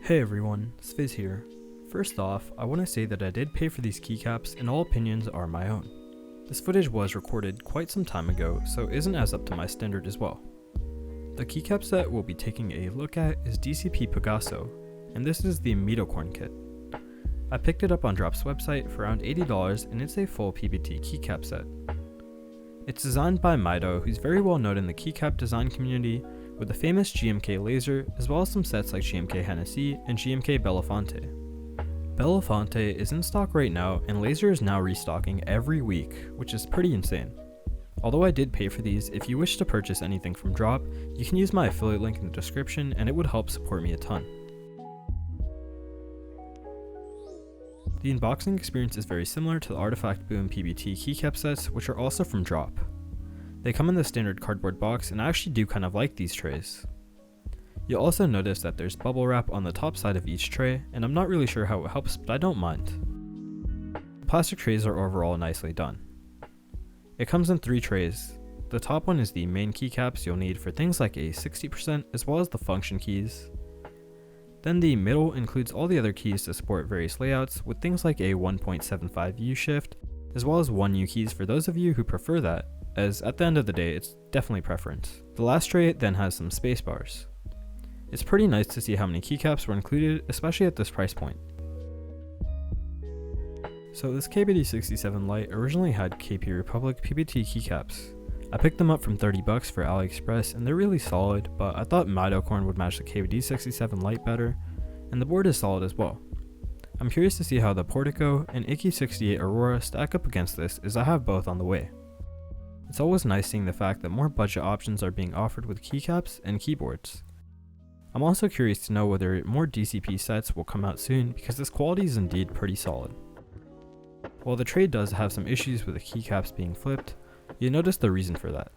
Hey everyone, sviz here. First off, I want to say that I did pay for these keycaps and all opinions are my own. This footage was recorded quite some time ago, so isn't as up to my standard as well. The keycap set we'll be taking a look at is DCP Pegaso, and this is the Mitocorn kit. I picked it up on Drop's website for around $80 and it's a full PBT keycap set. It's designed by Mito, who's very well known in the keycap design community, with the famous GMK laser, as well as some sets like GMK Hennessy and GMK Belafonte. Belafonte is in stock right now, and laser is now restocking every week, which is pretty insane. Although I did pay for these, if you wish to purchase anything from Drop, you can use my affiliate link in the description and it would help support me a ton. The unboxing experience is very similar to the Artifact Boom PBT keycap sets, which are also from Drop. They come in the standard cardboard box, and I actually do kind of like these trays. You'll also notice that there's bubble wrap on the top side of each tray, and I'm not really sure how it helps, but I don't mind. The plastic trays are overall nicely done. It comes in 3 trays. The top one is the main keycaps you'll need for things like a 60% as well as the function keys. Then the middle includes all the other keys to support various layouts with things like a 1.75 U shift, as well as 1 U keys for those of you who prefer that, as at the end of the day it's definitely preference. The last tray then has some space bars. It's pretty nice to see how many keycaps were included, especially at this price point. So this KBD67 Lite originally had KP Republic PBT keycaps. I picked them up from $30 for AliExpress and they're really solid, but I thought Mitocorn would match the KBD67 Lite better, and the board is solid as well. I'm curious to see how the Portico and Icky68 Aurora stack up against this, as I have both on the way. It's always nice seeing the fact that more budget options are being offered with keycaps and keyboards. I'm also curious to know whether more DCP sets will come out soon, because this quality is indeed pretty solid. While the tray does have some issues with the keycaps being flipped, you'll notice the reason for that.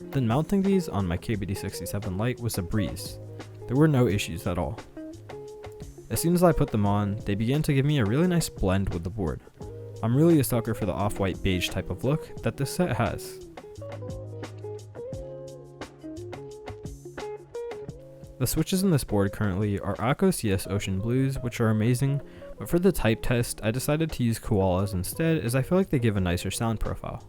Then mounting these on my KBD67 Lite was a breeze. There were no issues at all. As soon as I put them on, they began to give me a really nice blend with the board. I'm really a sucker for the off-white beige type of look that this set has. The switches in this board currently are Akko CS Ocean Blues, which are amazing, but for the type test I decided to use Koalas instead, as I feel like they give a nicer sound profile.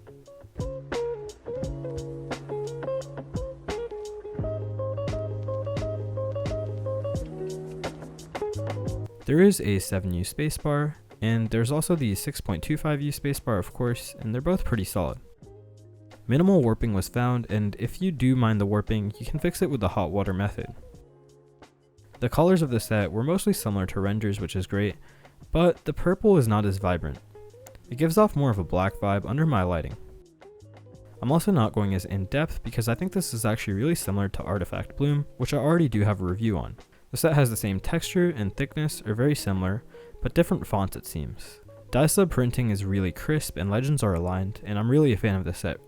There is a 7U spacebar, and there's also the 6.25U spacebar of course, and they're both pretty solid. Minimal warping was found, and if you do mind the warping, you can fix it with the hot water method. The colors of the set were mostly similar to Render's, which is great, but the purple is not as vibrant. It gives off more of a black vibe under my lighting. I'm also not going as in-depth because I think this is actually really similar to Artifact Bloom, which I already do have a review on. The set has the same texture and thickness are very similar, but different fonts it seems. Dye sub printing is really crisp and legends are aligned, and I'm really a fan of the set.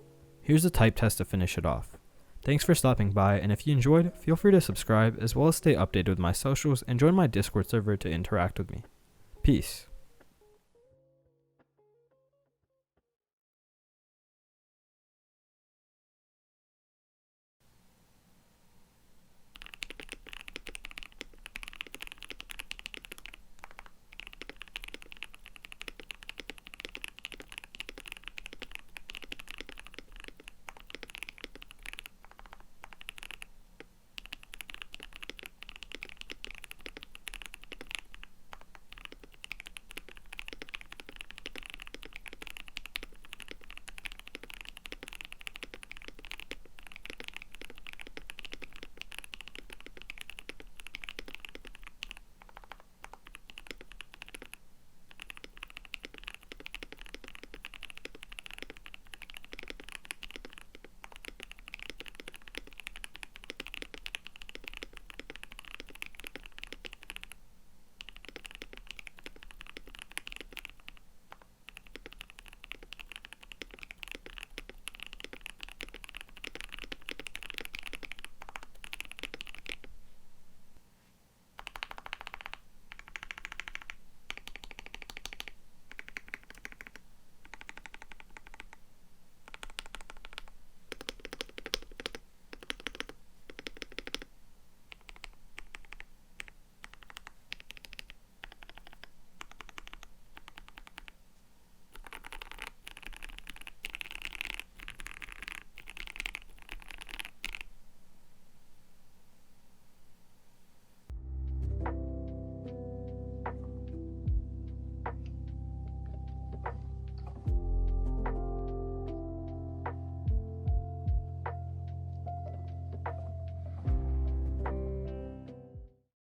Here's a type test to finish it off. Thanks for stopping by, and if you enjoyed, feel free to subscribe as well as stay updated with my socials and join my Discord server to interact with me. Peace.